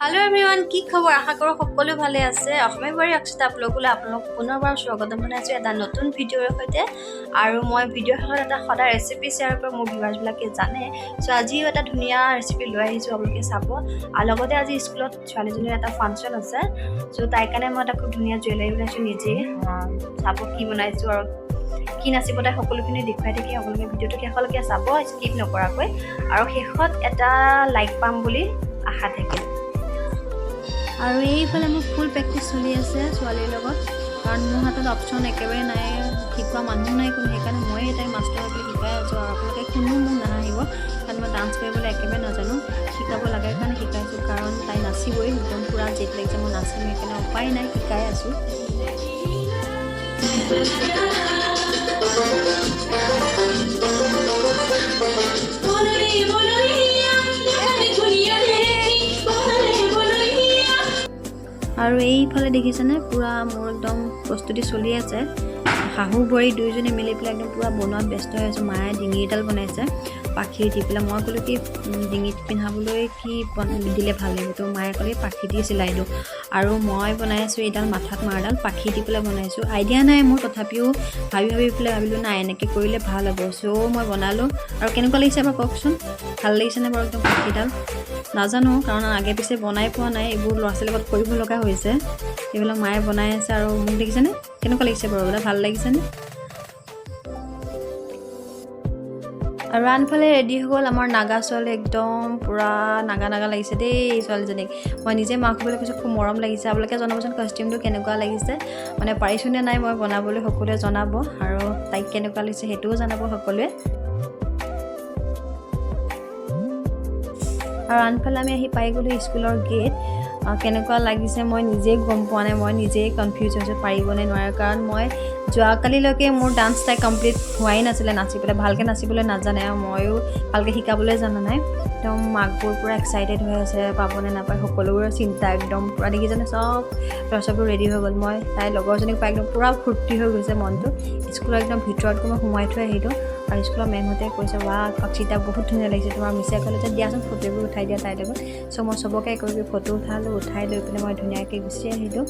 Hello everyone কি খবৰ আশা কৰো সকলো ভালে আছে অসমীয়াবাৰী অক্ষতা ব্লগলৈ আপোনালোক পুনৰবাৰ স্বাগতম জনাইছো এটা নতুন ভিডিঅ'ৰ সৈতে আৰু মই ভিডিঅ'ৰ শেষত এটা সদায় ৰেচিপি শ্বেয়াৰ কৰি মোৰ ভিউৱাৰ্ছবিলাকে জানে সো আজি এটা ধুনীয়া ৰেচিপি লৈ আহিছো আপোনালোকে চাব আৰু লগতে আজি স্কুলত ছোৱালীজনীৰ এটা ফাংচন আছে সো তাই কাৰণে মই এটা খুব ধুনীয়া জুৱেলাৰী বনাইছো নিজে চাব কি বনাইছো আৰু কি নাচিব তাই সকলোখিনি দেখুৱাই থাকি আপোনালোকে ভিডিঅ'টো শেষলৈকে চাব স্কিপ নকৰাকৈ আৰু শেষত এটা লাইক পাম বুলি আশা থাকিল আৰু এইফালে মোৰ ফুল প্ৰেক্টিছ চলি আছে ছোৱালীৰ লগত কাৰণ মোৰ হাতত অপশ্যন একেবাৰে নাই শিকোৱা মানুহ নাই কোনো সেইকাৰণে মই এটাই মাষ্টাৰ বুলি শিকাই আছোঁ আৰু আপোনালোকে কোনো মোক নাহাঁহিব কাৰণ মই ডান্স কৰিবলৈ একেবাৰে নাজানো শিকাব লাগে কাৰণে শিকাইছোঁ কাৰণ তাই নাচিবই একদম পূৰা জেদ লাগিছে মই নাচিম সেইকাৰণে উপায় নাই শিকাই আছোঁ আৰু এইফালে দেখিছেনে পুৰা মোৰ একদম প্ৰস্তুতি চলি আছে শাহু বোৱাৰী দুইজনে মিলি পেলাই একদম পুৰা বনোৱাত ব্যস্ত হৈ আছোঁ মায়ে ডিঙি এডাল বনাইছে পাখি দি পেলাই মই ক'লোঁ কি ডিঙিত পিন্ধাবলৈ কি দিলে ভাল লাগিব তো মায়ে ক'লে পাখি দি চিলাই দিওঁ আৰু মই বনাই আছোঁ এইডাল মাথাত মাৰডাল পাখি দি পেলাই বনাইছোঁ আইডিয়া নাই মোৰ তথাপিও ভাবি পেলাই ভাবিলোঁ নাই এনেকৈ কৰিলে ভাল হ'ব চ' মই বনালোঁ আৰু কেনেকুৱা লাগিছে এবাৰ কওকচোন ভাল লাগিছেনে বাৰু একদম পাখিডাল নাজানো কাৰণ আগে পিছে বনাই পোৱা নাই এইবোৰ ল'ৰা ছোৱালীৰ লগত কৰিব লগা হৈছে এইবিলাক মায়ে বনাই আছে আৰু মোক দেখিছেনে কেনেকুৱা লাগিছে বাৰু এইবিলাক ভাল লাগিছেনে আৰু আনফালে ৰেডি হৈ গ'ল আমাৰ নাগা ছোৱালী একদম পূৰা নাগা লাগিছে দেই ছোৱালীজনীক মই নিজে মাক বুলি কৈছোঁ খুব মৰম লাগিছে আপোনালোকে জনাবচোন কষ্টিউমটো কেনেকুৱা লাগিছে মানে পাৰিছোঁনে নাই মই বনাবলৈ সকলোৱে জনাব আৰু তাইক কেনেকুৱা লাগিছে সেইটোও জনাব সকলোৱে আৰু আনফালে আমি আহি পাই গ'লোঁ স্কুলৰ গেট কেনেকুৱা লাগিছে মই নিজেই গম পোৱা নাই মই নিজেই কনফিউজ হৈছোঁ পাৰিবনে নোৱাৰে কাৰণ মই যোৱাকালিলৈকে মোৰ ডান্স তাই কমপ্লিট হোৱাই নাছিলে নাচি পেলাই ভালকৈ নাচিবলৈ নাজানে আৰু ময়ো ভালকৈ শিকাবলৈ জানা নাই একদম মাকবোৰ পূৰা এক্সাইটেড হৈ আছে পাবনে নাপায় সকলোবোৰৰ চিন্তা একদম পূৰা দেখিছেনে চব ল'ৰা ছোৱালীবোৰ ৰেডি হৈ গ'ল মই তাইৰ লগৰজনীক পাই একদম পূৰা ফূৰ্তি হৈ গৈছে মনটো স্কুলৰ একদম ভিতৰত মই সোমাই থৈ আহিলোঁ আৰু স্কুলৰ মেমহঁতে কৈছে ৱা অক্ষিতা বহুত ধুনীয়া লাগিছে তোমাৰ মিছে ক'লে যে দিয়াচোন ফটোবোৰ উঠাই দিয়া তাইৰ লগত চ' মই চবকে কৰি ফটো উঠালোঁ উঠাই লৈ পেলাই মই ধুনীয়াকৈ গুচি আহিলোঁ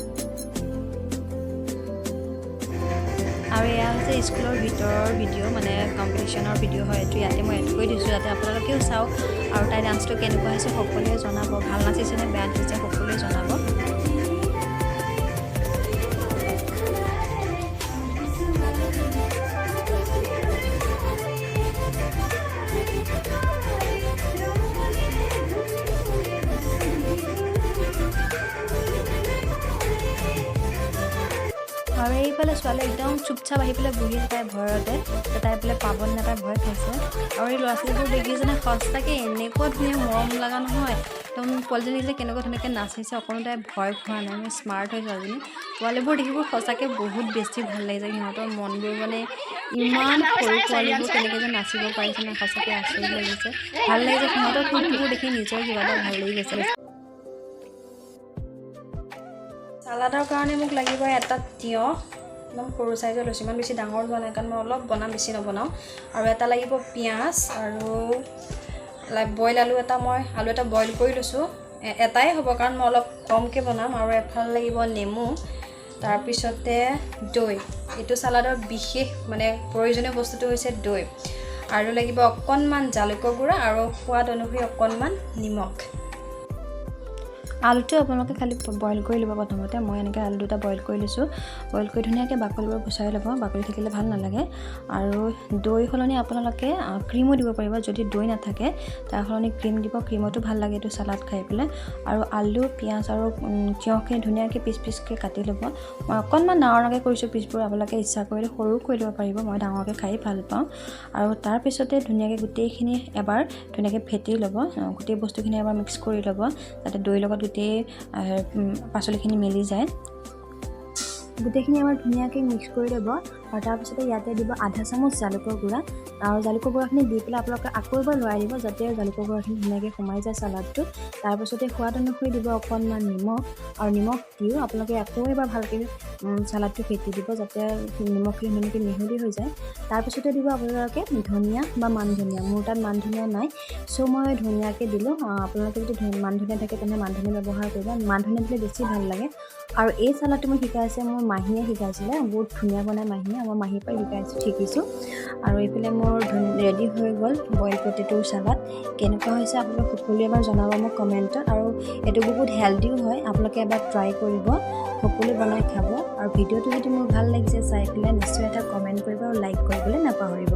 আৰু এয়া হৈছে স্কুলৰ ভিতৰৰ ভিডিঅ' মানে কম্পিটিশ্যনৰ ভিডিঅ' হয় এইটো ইয়াতে মই এড কৰি দিছোঁ যাতে আপোনালোকেও চাওক আৰু তাইৰ ডান্সটো কেনেকুৱা হৈছে সকলোৱে জনাব ভাল নাচিছেনে বেয়া নাচিছে সকলোৱে জনাব আৰু এইফালে ছোৱালী একদম চুপচাপ আহি পেলাই বহি আছে তাই ভয়তে তাই পেলাই পাবনে নাপায় ভয় খাইছে আৰু এই ল'ৰা ছোৱালীবোৰ দেখিছেনে সঁচাকৈ এনেকুৱা ধুনীয়া মৰম লগা নহয় একদম পোৱালীজনী যে কেনেকুৱা ধুনীয়াকৈ নাচিছে অকণো তাই ভয় খোৱা নাই মানে স্মাৰ্ট হৈ ছোৱালীজনী পোৱালীবোৰ দেখিব সঁচাকৈ বহুত বেছি ভাল লাগিছে সিহঁতৰ মনবোৰ মানে ইমান সৰু পোৱালীবোৰ কেনেকৈ যে নাচিব পাৰিছে না সঁচাকৈ আচৰিত লাগিছে ভাল লাগিছে সিহঁতৰ ফূৰ্তিবোৰ দেখি নিজৰ কিবা এটা ভাল লাগি গৈছে চালাডৰ কাৰণে মোক লাগিব এটা তিয়ঁহ একদম সৰু চাইজৰ লৈছোঁ ইমান বেছি ডাঙৰ হোৱা নাই কাৰণ মই অলপ বনাম বেছি নবনাওঁ আৰু এটা লাগিব পিঁয়াজ আৰু বইল আলু এটা মই আলু এটা বইল কৰি লৈছোঁ এটাই হ'ব কাৰণ মই অলপ কমকৈ বনাম আৰু এফাল লাগিব নেমু তাৰপিছতে দৈ এইটো চালাডৰ বিশেষ মানে প্ৰয়োজনীয় বস্তুটো হৈছে দৈ আৰু লাগিব অকণমান জালুকৰ গুড়া আৰু সোৱাদ অনুসৰি অকণমান নিমখ আলুটো আপোনালোকে খালি বইল কৰি ল'ব প্ৰথমতে মই এনেকৈ আলু দুটা বইল কৰি লৈছোঁ বইল কৰি ধুনীয়াকৈ বাকলিবোৰ গুচাই ল'ব বাকলি থাকিলে ভাল নালাগে আৰু দৈ সলনি আপোনালোকে ক্ৰীমো দিব পাৰিব যদি দৈ নাথাকে তাৰ সলনি ক্ৰীম দিব ক্ৰীমতো ভাল লাগে এইটো চালাড খাই পেলাই আৰু আলু পিঁয়াজ আৰু তিয়ঁহখিনি ধুনীয়াকৈ পিচকৈ কাটি ল'ব মই অকণমান ডাঙৰকৈ কৰিছোঁ পিচবোৰ আপোনালোকে ইচ্ছা কৰিলে সৰু কৰি ল'ব পাৰিব মই ডাঙৰকৈ খাই ভাল পাওঁ আৰু তাৰপিছতে ধুনীয়াকৈ গোটেইখিনি এবাৰ ধুনীয়াকৈ ফেটি ল'ব গোটেই বস্তুখিনি এবাৰ মিক্স কৰি ল'ব যাতে দৈৰ লগত গোটেই পাচলিখিনি মিলি যায় গোটেইখিনি আমাৰ ধুনীয়াকৈ মিক্স কৰি ল'ব আৰু তাৰপিছতে ইয়াতে দিব আধা চামুচ জালুকৰ গুড়া আৰু জালুকৰ গুড়াখিনি দি পেলাই আপোনালোকে আকৌ এবাৰ লৰাই দিব যাতে জালুকৰ গুড়াখিনি ধুনীয়াকৈ সোমাই যায় চালাডটোত। তাৰপিছতে সোৱাদ অনুসৰি দিব অকণমান নিমখ, আৰু নিমখ দিও আপোনালোকে আকৌ এবাৰ ভালকৈ চালাডটো ফেটি দিব যাতে নিমখখিনি ধুনীয়াকৈ মিহলি হৈ যায়। তাৰপিছতে দিব আপোনালোকে ধনিয়া বা মান ধনিয়া। মোৰ তাত মান ধনিয়া নাই, চ' মই ধনিয়াকৈ দিলোঁ। আপোনালোকে যদি মান ধনিয়া থাকে তেন্তে মান ধনিয়া ব্যৱহাৰ কৰিব, মান ধনিয়া দিলে বেছি ভাল লাগে। আৰু এই চালাডটো মোক শিকাইছে মোৰ মাহীয়ে শিকাইছিলে, বহুত ধুনীয়া বনাই মাহীয়ে, আমাৰ মাহীৰ পৰাই শিকিছোঁ। আৰু এইফালে মোৰ ৰেডি হৈ গ'ল বইল পটেটোৰ চালাড। কেনেকুৱা হৈছে আপোনালোকে সকলোৱে এবাৰ জনাব মোক কমেণ্টত। আৰু এইটো বহুত হেল্ডিও হয়, আপোনালোকে এবাৰ ট্ৰাই কৰিব, সকলোৱে বনাই খাব। আৰু ভিডিঅ'টো যদি মোৰ ভাল লাগিছে চাই পেলাই নিশ্চয় এটা কমেণ্ট কৰিব আৰু লাইক কৰিবলৈ নাপাহৰিব।